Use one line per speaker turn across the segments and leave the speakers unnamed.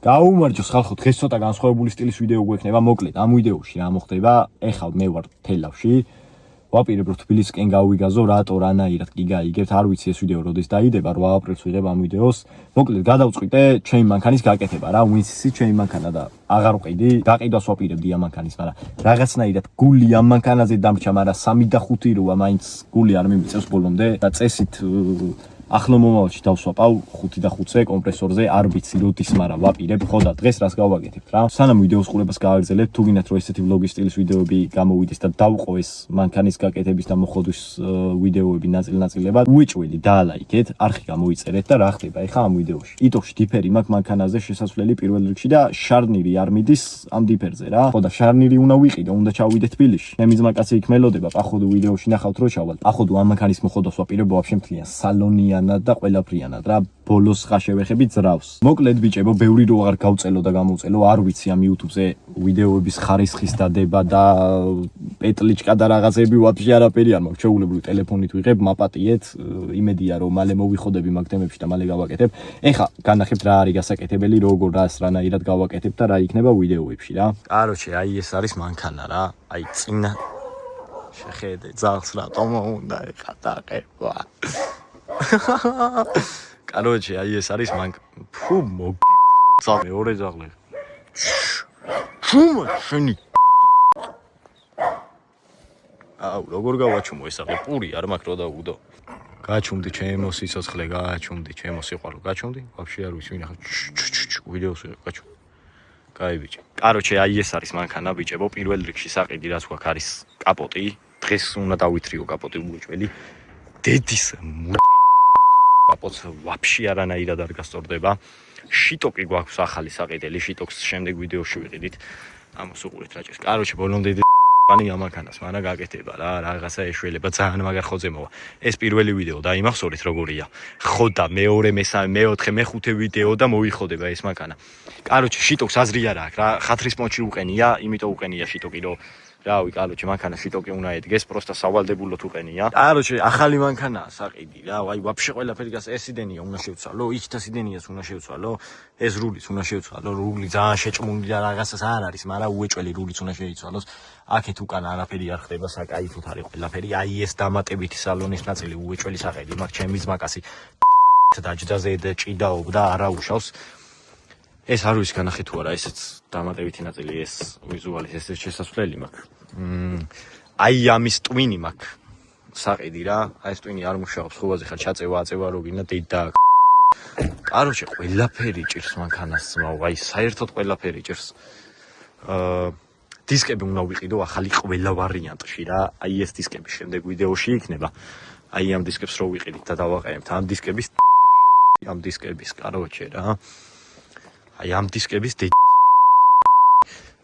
გაუმარჯოს ხალხო, დღეს ცოტა განსხვავებული სტილის ვიდეო გვექნება, მოკლედ ამ ვიდეოში რა მოხდება? ეხლა მე ვარ თელავში. ვაპირებ რომ თბილისკენ გავიგაზო, რატო რანაირად კი გაიგებთ, არ ვიცი ეს ვიდეო როდის დაიდება, 8 აპრილს ვიღებ ამ ვიდეოს. მოკლედ გადავწყვიტე ჩემი მანქანის გაკეთება რა, ვინც იცი ჩემი მანქანა და აღარ ვყიდი, გაყიდვას ვაპირებდი ამ მანქანის, მაგრამ რაღაცნაირად გული ამ მანქანაზე დამრჩა, მაგრამ 3 და 5 როა მაინც გული არ მიმიწევს ბოლომდე და წესით ახლო მომავალში დავსვაპავ 5 და 5-ზე კომპრესორზე, არ ვიცი როდის, მაგრამ ვაპირებ. ხო და დღეს რას გავაკეთებთ რა? სანამ ვიდეოს ყურებას გააგრძელებთ, თუ გინდათ რომ ესეთი ვლოგის სტილის ვიდეოები გამოვიდეს და დავყო ეს მანქანის გაკეთების და მოხდვის ვიდეოები ნაწილ-ნაწილებად, უეჭველი დაალაიქეთ, არხი გამოიწერეთ და რა ხდება ეხლა ამ ვიდეოში. იტოქში დიფერი მაქვს მანქანაზე შესასვლელი პირველ რიგში და შარნირი არ მიდის ამ დიფერზე რა. ხო და შარნირი უნდა ვიყიდო, უნდა ჩავიდე თბილისში. მე მიზმაკაცი იქ მელოდება, პახოვდო ვიდეოში ნახავთ რო ჩავალ. პახოვდო ამ მანქანის მოხდოს ვაპირებ ვაფშე მთლიან სალონია და ყველაფრიანად რა, ბოლოს ხა შევეხები ძრავს. მოკლედ ბიჭებო, ბევრი რო აღარ გავწელო და გამოვწელო, არ ვიცი ამ YouTube-ზე ვიდეოების ხარისხის დადება და პეტლიჩკა და რაღაცები ვაფშე არაფერი არ მაქვს. შეუძლებელი ტელეფონით ვიღებ, მაპატიეთ, იმედია რომ მალე მოვიხოდები მაგ თემებში და მალე გავაკეთებ. ეხლა განახებთ რა არის გასაკეთებელი, როგორ რანაირად გავაკეთებ და რა იქნება ვიდეოებში რა. კაროჩე, აი ეს არის მანქანა რა, აი წინა შეხედე ძაღლს რატომ უნდა ეხა დაყება. კაროჩე, აი ეს არის ფუ მოგცა მეორე ძაღლი. ფუ შენი. აუ, როგორ გავაჩუმო ეს აღე პური არ მაქვს რო დავუდო. გაჩუმდი ჩემო სიცოცხლე, გაჩუმდი ჩემო სიყვარო, გაჩუმდი? ვაფშე არ ვიცი, მინახა ვიდეოს ვიღებ, გაჩუმდი. კაი ბიჭი. კაროჩე, აი ეს არის მანქანა ბიჭებო, პირველ რიგში საყიდი რაც გვაქვს არის კაპოტი. დღეს უნდა დავითრიო კაპოტი უეჭველი. დედის კაპოტს ვაფშე არანაირად არ გასწორდება. შიტოკი გვაქვს ახალი საყიდელი, შიტოქს შემდეგ ვიდეოში ვიყიდით. ამას უყურეთ რაჭეს. კაროჩე, ბოლომდე ani ამანქანას, მაგრამ გაკეთება რა, რაღაცა ეშველება, ძალიან მაგარ ხოძე მოვა. ეს პირველი ვიდეო და იმახსოვრით როგორია. ხო და მეორე, მესამე, მეოთხე, მეხუთე ვიდეო და მოიხოდება ეს მანქანა. კაროჩე, შიტოქს აზრი არ აქვს რა, ხათრის პონჩი უყენია, იმიტომ უყენია შიტოკი რომ რავი, კაროჩე, მანქანა შიტოკი უნდა ედგეს, პროსტა სავალდებულოდ უყენია. კაროჩე, ახალი მანქანაა საყიდი რა, აი ვაფშე ყველაფერი გას ეს სიდენია უნდა შევცვალო, იქ და სიდენიას უნდა შევცვალო, ეს რულიც უნდა შევცვალო, რული ძალიან შეჭმული და რაღაცას არ არის, მაგრამ უეჭველი რულიც უნდა შეიცვალოს. აქეთ უკან არაფერი არ ხდება, საკაიფოთ არის ყველაფერი. აი ეს დამატებითი სალონის ნაწილი უეჭველი საყიდი, მაგ ჩემი ზმაკაცი დაჯდაზე და ჭიდაობდა, არა უშავს. ეს არ ვიცი განახეთ თუ არა, ესეც დამატებითი ნაწილი, ეს ვიზუალის ეს შესასვლელი მაქვს. აი ამის ტვინი მაქვს საყიდი რა, აი ეს ტვინი არ მუშაობს, ხუბაზე ხარ ჩაწევა, აწევა რო გინდა დედა. კაროჩე, ყველაფერი ჭირს მანქანას, აი საერთოდ ყველაფერი ჭირს. დისკები უნდა ვიყიდო ახალი ყველა ვარიანტში რა, აი ეს დისკები შემდეგ ვიდეოში იქნება. აი ამ დისკებს რო ვიყიდით და დავაყენებთ, ამ დისკების კაროჩე რა. აი ამ დისკების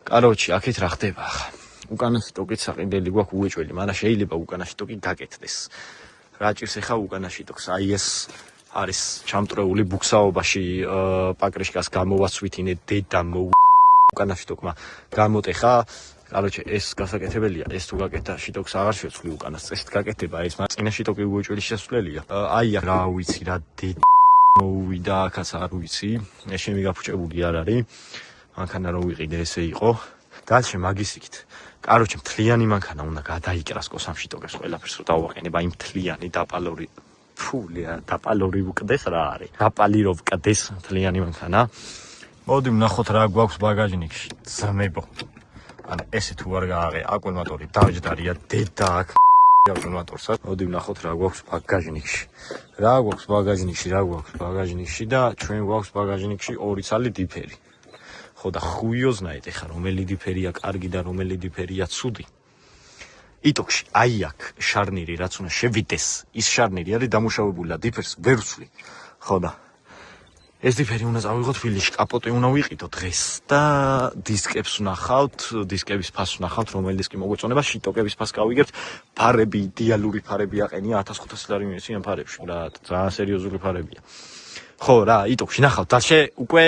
კაროჩი, აქეთ რა ხდება ახლა? უკანა შიტოკით საყიდელი გვაქვს უეჭველი, მაგრამ შეიძლება უკანა შიტოკი გაკეთდეს. რა ჭირს ახლა უკანა შიტოკს? აი ეს არის ჩამტრეული ბუქსაობაში პაკრიშკას გამოვაცვითინე დედა უკანა შიტოკმა გამოტეხა. კაროჩე, ეს გასაკეთებელია, ეს თუ გაკეთა შიტოკს აღარ შევცვლი უკანას, წესით გაკეთება ეს, მაგრამ წინა შიტოკი უეჭველი შესასვლელია. აი რა ვიცი რა მოვიდა აქაც არ ვიცი, ეს შემი გაფუჭებული არ არის. მანქანა რო ვიყიდე ესე იყო. დალშე მაგის იქით. კაროჩე, მთლიანი მანქანა უნდა გადაიკრას კოს ამ შიტოკებს ყველაფერს რო დავაყენებ, აი მთლიანი დაპალორი. ფულია, დაპალორი ვკდეს რა არის. დაპალი რო ვკდეს მთლიანი მანქანა. მოდი ვნახოთ რა გვაქვს ბაგაჟნიკში. ზმებო. ანუ ესე თუ არ გააღე, აკუმულატორი დაჯდარია დედა აქ. აკუმულატორსაც. მოდი ვნახოთ რა გვაქვს ბაგაჟნიკში. რა გვაქვს ბაგაჟნიკში და ჩვენ გვაქვს ბაგაჟნიკში 2 ცალი დიფერი. ხო და ხუიოზნაით ეხა რომელი დიფერია კარგი და რომელი დიფერია ცუდი. იტოქში აი აქ შარნირი რაც უნდა შევიდეს, ის შარნირი არის დამუშავებული და დიფერს ვერ ვცვლი. ხო და ეს დიფერი უნდა წავიღოთ თბილისში, კაპოტი უნდა ვიყიდო დღეს და დისკებს ვნახავთ, დისკების ფასს ვნახავთ, რომელი დისკი მოგვეწონება, შიტოკების ფასს გავიგებთ, ფარები, იდეალური ფარები აყენია 1500 ლარი მინus ამ ფარებში რა, ძალიან სერიოზული ფარებია. ხო რა, იტოქში ნახავთ, დალშე უკვე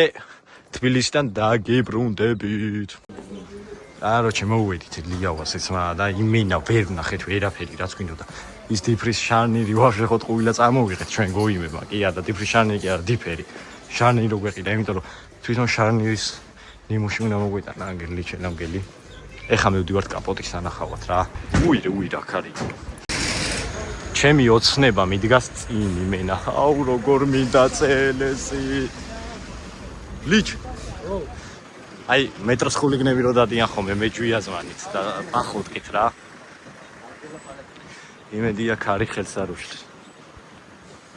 თბილისიდან დაგიბრუნდებით. კაროჩე, მოვედით ლიავას ეცმა და იმენა ვერ ვნახეთ ვერაფერი რაც გვინდოდა. ის დიფრის შარნირი ვაფშე ხო ტყუილა წამოვიღეთ ჩვენ გოიმება, კი არა, დიფრის შარნირი კი არა, დიფერი. შარნირი რო გვეყიდა, იმიტომ რომ თვითონ შარნირის ნიმუში უნდა მოგვიტანა ანგელი ჩემგელი. ეხა მივდივართ კაპოტის ანახავად რა. უი რა ქარი. ჩემი ოცნება მიდგას წინ იმენა. აუ როგორ მინდა წელესი. ლიჩ. აი მეტროს ხულიგნები რო დადიან ხოლმე მეჯვია ზმანით და ახოდკით რა. იმედია ქარი ხელს არ უშლის.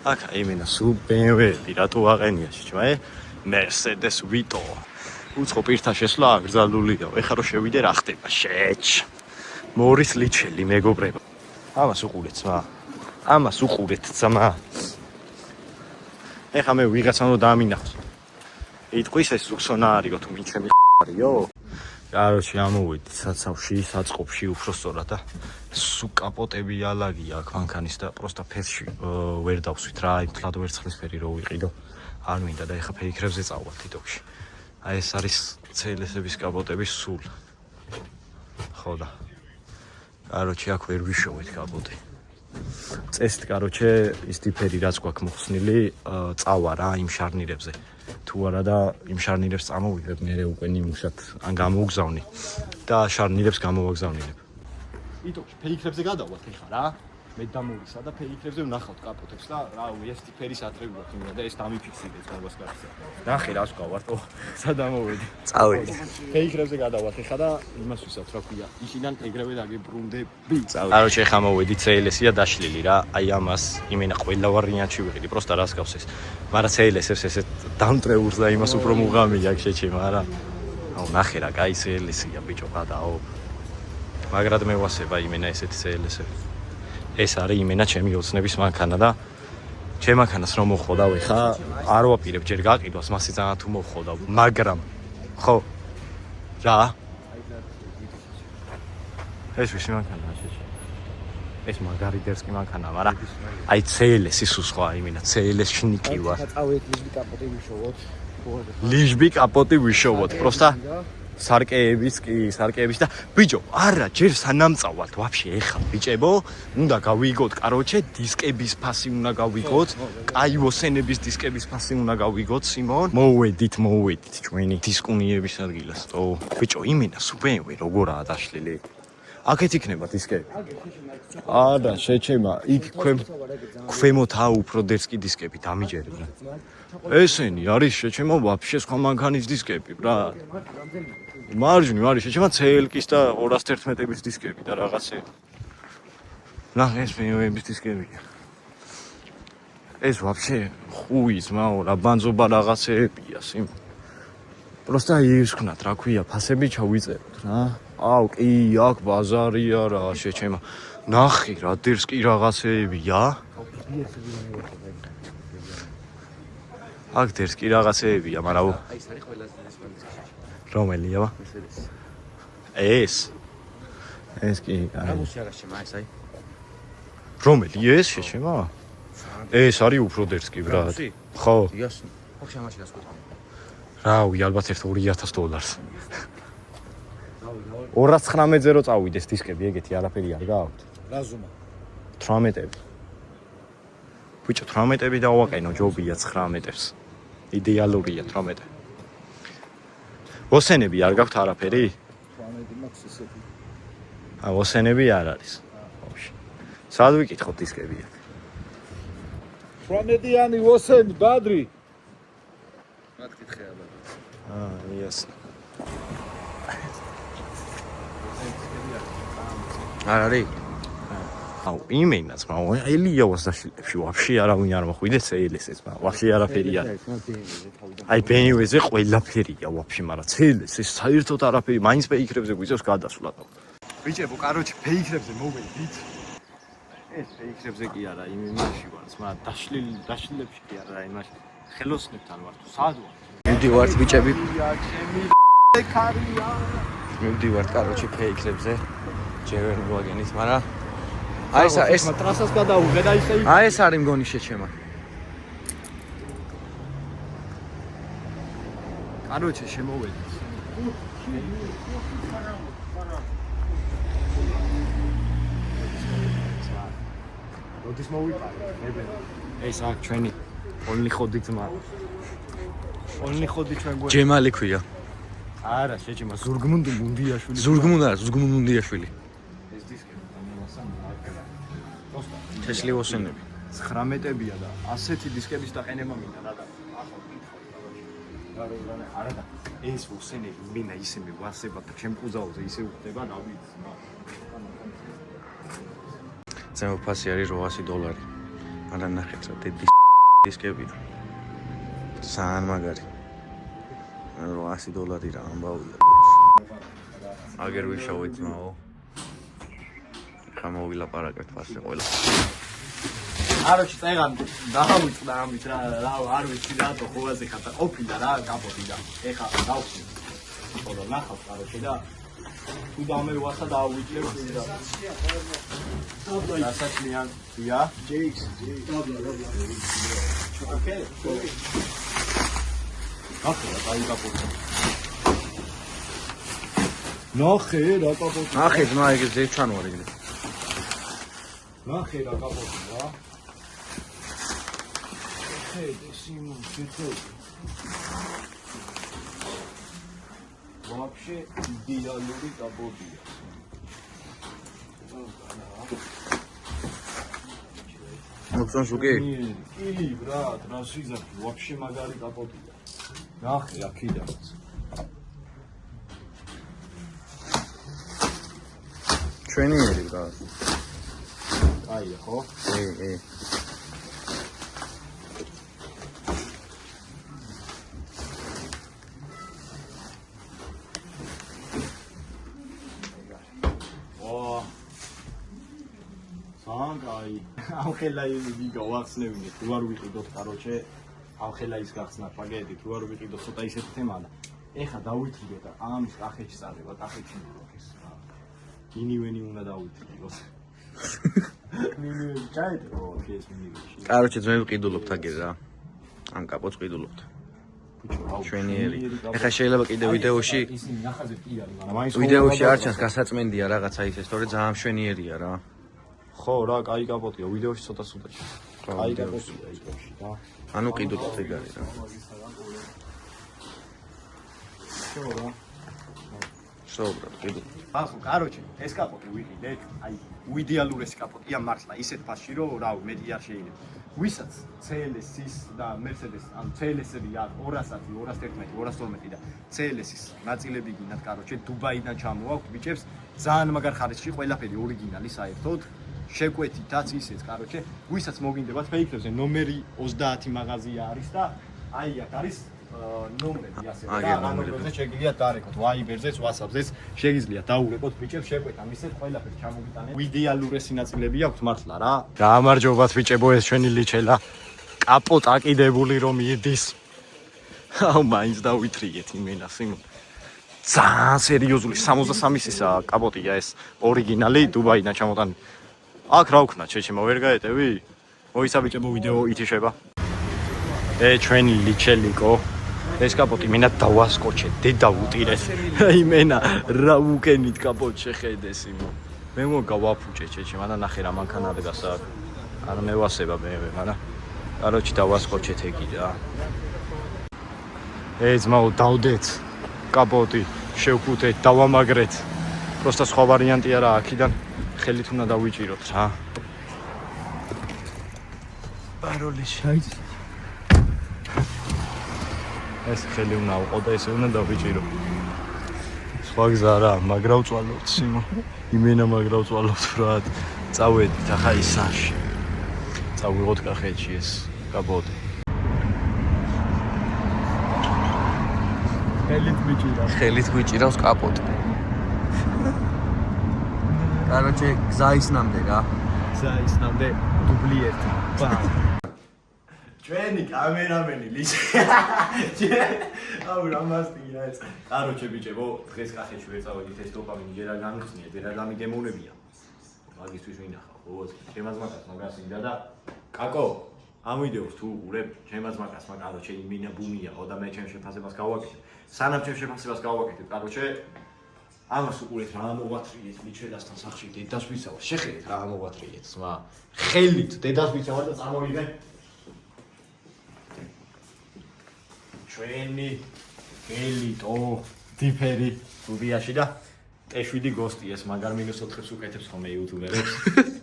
აქ იმენა სულ BMW-ები რატო აყენია შეჭმა Mercedes Vito. უცხო პირთა შესვლა აკრძალულია. ეხლა რო შევიდე რა ხდება? შეჭ. მორის ლიჩელი მეგობრებო. ამას უყურეთ ძმა. ამას უყურეთ ძმა. ეხლა მე ვიღაცამ რომ დაამინახოს. იტყვის ეს უქსონა არისო თუ მიჩემი არისო? კაროჩი ამოვედი საცავში, საწყობში უფრო სწორად და სუ კაპოტები ალაგია აქ მანქანის და პროსტა ფესში ვერ დავსვით რა, აი თლად ვერცხლისფერი რო ვიყიდო. არ მინდა და ეხლა ფეიქრებზე წავალ TikTok-ში. აი ეს არის CLS-ების კაპოტების სულ. ხო და. კაროჩი აქ ვერ ვიშოვეთ კაპოტი. წესით კაროჩე ის ტიფერი რაც გვაქვს მოხსნილი, წავა რა იმ შარნირებზე. თუ არა და იმ შარნირებს წამოვიდებ მე უკვე ნიმუშად ან გამოვგზავნი და შარნირებს გამოვაგზავნილებ. TikTok-ში ფეიქრებზე გადავალთ ეხლა რა. მე დამოვისა და ფეიქრებზე ვნახავთ კაპოტებს და რავი ეს ტიფერის ატრებულა თუნდა და ეს დამიფიქსირეთ მაგას გარსა. ნახე რას გავართ, სადამოვედი. წავედი. ფეიქრებზე გადავალთ ეხლა და იმას ვისავთ რა ქვია. იქიდან ეგრევე დაგებრუნდები. კაროჩე ეხლა მოვედი CLS-ია დაშლილი რა. აი ამას იმენა ყველა ვარიანტში ვიყიდი, პროსტა რას გავს ეს. მაგრამ CLS-ებს ესეთ დამტრეურს და იმას უფრო მუღამია შეჩემა რა. აუ ნახე რა, კაი CLS-ია ბიჭო გადაო. მაგრად მე ვასება იმენა ესეთი CLS-ები. ეს არის იმენა ჩემი ოცნების მანქანა და ჩემ მანქანას რომ მოხდავ ეხა არ ვაპირებ ჯერ გაყიდვას მასე ძალიან თუ მოხდავ მაგრამ ხო რა ეს ვისი მანქანაა შეჭე ეს მაგარი დერსკი მანქანაა მაგრამ აი CLS ის სხვა იმენა CLS შნიკი ვარ ლიჟბი კაპოტი ვიშოვოთ პროსტა სარკეების და ბიჭო არა ჯერ სანამ წავალთ ვაფშე ეხა ბიჭებო უნდა გავიგოთ კაროჩე დისკების ფასი უნდა გავიგოთ კაი ოსენების დისკების ფასი უნდა გავიგოთ სიმონ მოვედით ჩვენი დისკუნიების ადგილას ო ბიჭო იმენა BMW როგორაა დაშლილი აქეთ იქნება დისკები არა შეჩემა იქ ქვემოთა უფრო დერსკი დისკები დამიჯერებდა ესენი არის შეჩემა ვაფშე სხვა მანქანის დისკები ბრა მარჯვნივ არის შეჩემა CLK-ის და 211-ების დისკები და რაღაცე ნახე ეს BMW-ების დისკებია ეს ვაფშე ხუი ძმაო რა ბანძობა რაღაცეებია სიმ პროსტა ის ვქნათ რა ქვია ფასები ჩავიწეროთ რა აუ კი აქ ბაზარია რა შეჩემა ნახე რა დერსკი რაღაცეებია აქ დერსკი რაღაცეებია მაგრამ აი ეს არის ყველაზე რომელია ეს კი აი რომელი ეს შეჩემა ეს არის უფრო დერსკი ბრატ ხო რავი ალბათ ერთ $2000 219-ზე რო წავიდეს დისკები ეგეთი არაფერი არ გააქვთ რა ზომა 18-ები ბიჭო 18-ები დავაყენო ჯობია 19-ებს იდეალურია 18 ოსენები არ გაქვთ არაფერი 18 მაქვს ესეთი ოსენები არ არის ბავშვი სად ვიკითხოთ დისკები
18-იანი ოსენი ბადრი მათ კითხე ალბათ
იასნა არ არის აუ იმენაც მაგრამ ელიაოს დაშლებში ვაფშე არავინ არ მოხვიდეს CLS-ს მაგრამ ვაფშე არაფერი არ აი BMW-ზე ყველაფერია ვაფშე მაგრამ CLS-ს საერთოდ არაფერი მაინც ფეიქრებზე გვიწევს გადასვლა ბიჭებო კაროჩი ფეიქრებზე მოვედით ეს ფეიქრებზე კი არა იმაში ვარ მაგრამ დაშლილებში კი არა იმაში ხელოსნებთან ვარ თუ სად ვარ მივდივართ ბიჭები მივდივართ კაროჩი ფეიქრებზე ჯერ ვერ მოვაგენით მაგრამ აი ეს ტრასას გადაუღე და ისე აი ეს არის მგონი შეჩემა კაროჩე შემოვედით როდის მოვიყარე ეს აქ ჩვენი ონლი ხოდი ძმა
ონლი ხოდი ჩვენ გვე
ჯემალი ქვია.
არა შეჭიმა ზურგმუნდ მუნდიაშვილი
ზურგმუნდიაშვილი.
ეს დისკები ამასა მაგრა პროსტა
თესლი ოსენები.
19-ებია და ასეთი დისკების დაყენება მინდა რა და ახლა ვკითხავ არა და ეს ოსენები მინდა ისე მივასება და ჩემ კუზაოზე ისე უხდება რა ვიცი
ზემო ფასი არის $800. მაგრამ ნახეთ რა დიდი დისკებია. ძალიან მაგარი. $800 რა ამბავია. აგერ ვიშოვით მაო. ხამოვილაპარაკეთ ფასზე ყველა.
აროჩი წეგან დავიწყდა ამით რა არ ვიცი რატო ხოვაზე ხატა ყოფილა რა კაპოტი და ეხა დავხსნი ხოლო ნახავთ აროჩი და თუ დამევასა დავიჭრებ და ასაცლიან ია JX ოკეი აკეა დაი კაპოტი ნახე რა კაპოტი
ნახე ძმა ეგ ზეჩანვარი ეგრე
ნახე რა კაპოტი რა Simon, вообще идеальный капотия.
Моксон шуке?
Или, брат, расиза, вообще магარი капотия. ნახე, აქედან.
ჩვენიერი брат.
აი, ხო?
ე.
აი ამ ხელა ვიგო ვახსნევინე თუ არ ვიყიდოთ კაროჩე ამ ხელა ის გახსნა პაგეტი თუ არ ვიყიდოთ ცოტა ისეთი თემაა და ეხა დავითრიგე და ამის კახეთში წარება კახეთში მოვაქეს ინივენი უნდა დავითრიგოს ინივენი ჩაიტრო ეს მინივეში
კაროჩე ძმები ვყიდულობთ აგერ რა ამ კაპოტს ვყიდულობთ ჩვენიერი ეხა შეიძლება კიდე ვიდეოში
ისინი ნახაზე კი არის მაგრამ მაინც
ვიდეოში არ ჩანს გასაწმენდია რაღაცა ისე სწორედ ძალიან მშვენიერია რა
ხო რა, კაი კაპოტია, ვიდეოში ცოტა სუდაჭი. კაი კაპოტია ისებში და
ანუ ყიდულობთ ეგ არის რა. შობრა, ყიდულობთ.
ახლა, კაროჩე, ეს კაპოტი ვიყიდეთ, აი, უიდეალურესი კაპოტია მართლა, ისეთ ფასში რომ რა, მეტი არ შეიძლება. ვისაც CLS-ის და Mercedes, ანუ CLS-ები აქვს 200, 211, 212 და CLS-ის ნაწილები გინდათ, კაროჩე, დუბაიდან ჩამოვაქვთ ბიჭებს, ძალიან მაგარ ხარისხში, ყველაფერი ორიგინალი საერთოდ. შეკვეთითაც ისეც, კაროჩე, ვისაც მოგინდებათ ფეიქრებზე ნომერი 30 მაღაზია არის და აი აქ არის ნომრები ასე და ამ ნომრებზე შეგიძლიათ დაარეკოთ Viber-ზეც, WhatsApp-ზეც, შეგიძლიათ დაურეკოთ ბიჭებს, შეკვეთა მისეთ ყველაფერი ჩამოგიტანეთ. ვიდეალურესი ნაწილები აქვს მართლა რა. გაამარჯობათ ბიჭებო, ეს ჩვენი ლიჩელა. კაპოტ აკიდებული რომ იდის. აუ, მაინც დავითრიგეთ იმენა, სიმონ. ძალიან სერიოზული 63-ისაა კაპოტია ეს, ორიგინალი დუბაიდან ჩამოტანილი. აქ რა ვქნა ჩეჩემო ვერ გაეტევი? მოისაბიჭებო ვიდეო ითიშება. ჩვენი ლიჩელიკო. ეს კაპოტი მენა დავასკოჩეთ, დედა ვუტირეთ. იმენა რა უკენით კაპოტ შეხედეს იმო. მე მოგავაფუჭე ჩეჩემ, ანა ნახე რა მანქანა დგას აქ. არა მე ვასება მე, მაგრამ კაროჩი დავასკოჩეთ ეგი რა. ძმაო დავდეთ კაპოტი, შევკუთეთ, დავამაგრეთ. პროსტა სხვა ვარიანტი არა აქიდან. ხელით უნდა დავიჭიროთ რა. პაროლი შაიც. ეს ხელი უნდა აუყო და ესე უნდა დავიჭირო. სხვა გზა რა, მაგრა ვწვალოთ სიმო. იმენა მაგრა ვწვალოთ ბრატ. წავედით ახლა ისაში. წავიღოთ კახეთში ეს კაპოტი. ხელით გვიჭირავს კაპოტი.
კაროჩე გზაისნამდე რა.
გზაისნამდე დუბლი 1. ბამ. ჩვენი კამერამენი ლიჩე. აუ რა მასტია ეს. კაროჩე ბიჭებო, დღეს კახეთში ვერ წავედით ეს დოპამინი ჯერ არ გამიხსნიეთ, ვერ არ გამიგემოვნებია. მაგისთვის ვინახავ, ხო? ჩემაზმაკას მაგას ინდა და კაკო, ამ ვიდეოს თუ უყურებ, ჩემაზმაკას მაგ კაროჩე იმინა ბუმიაო და მე ჩემ შეფასებას გავაკეთებ. სანამ ჩემ შეფასებას გავაკეთებ, კაროჩე ამას უყურეთ რა მოვათრიეთ მიჩელასთან სახში დედას ვისავა შეხედეთ რა მოვათრიეთ ძმა ხელით დედას ვისავა და წამოვიდე ჩვენი ელიტო დიფერი სტუდიაში და T7 გოსტი ეს მაგარ -4-ს უკეთებს ხოლმე იუთუბერებს.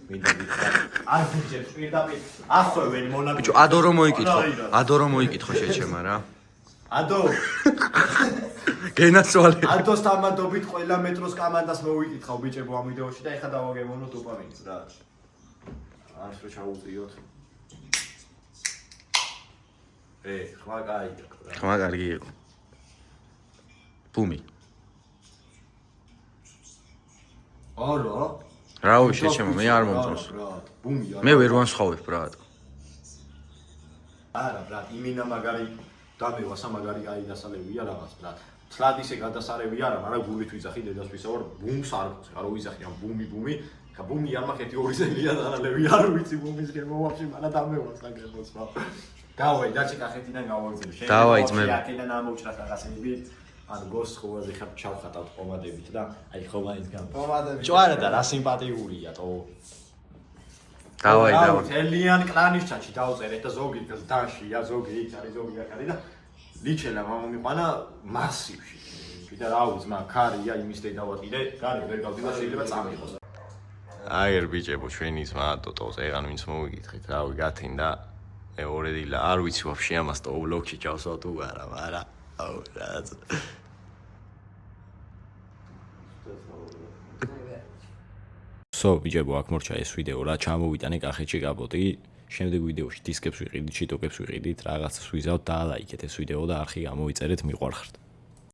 მინდა გითხრა. არ ფიჭებს პირდაპირ ახვევენ მონაკო.
ბიჭო, ადო რომ მოიკითხო შეჩემა რა.
ადო
გენაცვალე.
ადოს თამადობით ყველა მეტროს კამანდას მოვიკითხავ ბიჭებო ამ ვიდეოში და ეხლა დავაგებონო დოპამინს რა. არც რო ჩაუწიოთ. ხმა კაი იყო რა.
ხმა კარგი იყო. ბუმი.
არა.
რაო შეჩემა მე არ მომწონს.
ბუმი არა.
მე ვერ ვანსხავებ ბრატ.
არა ბრატ, იმინა მაგარი დამევასა მაგარი აი დასალევია რაღაც ბრატ. თლად ისე გადასარევი არა, მაგრამ გულით ვიძახი დედას ვისაუარ, ბუმს არ გქონს. არა ვიზახი ამ ბუმი. ხა ბუმი არ მახეთი ორი ზელია დანალევი არ ვიცი ბუმის გემო ვაფშე მაგრამ დამევასა გემოს რა. დავაი დაჭი კახეთიდან გავაგზავნე.
დავაი ძმები.
აქედან ამოუჭრათ რაღაცები. ან გოს ხოვაზე ხარ ჩავხატავთ პომადებით და აი ხომაის გამ. პომადები. ჭვარა და რა სიმპათიურია თო.
დავაი.
ელიან კლანის ჩაჩი დავწერეთ და ზოგი დაშია, ზოგი იქ არის, ზოგი აქ არის და ლიჩელა მომიყვანა მასივში. კიდე რა ვიცი, მაგ ქარია იმის დედავატირე, გარი ვერ გავდივა შეიძლება წამიყოს.
აგერ ბიჭებო ჩვენი ძმა ტოტოს ეგან ვინც მოვიკითხეთ, რავი გათინდა მეორე დილა არ ვიცი ვაფშე ამას თო ვლოგში ჩავსვათ თუ არა, მაგრამ აუ რაც ბიჭებო აქ მორჩა ეს ვიდეო რა ჩამოვიტანე კახეთში კაპოტი შემდეგ ვიდეოში დისკებს ვიყიდით, შიტოკებს ვიყიდით, რაღაცას ვიზავთ და ლაიქეთ ეს ვიდეო და არხი გამოვიწერეთ, მიყვარხართ.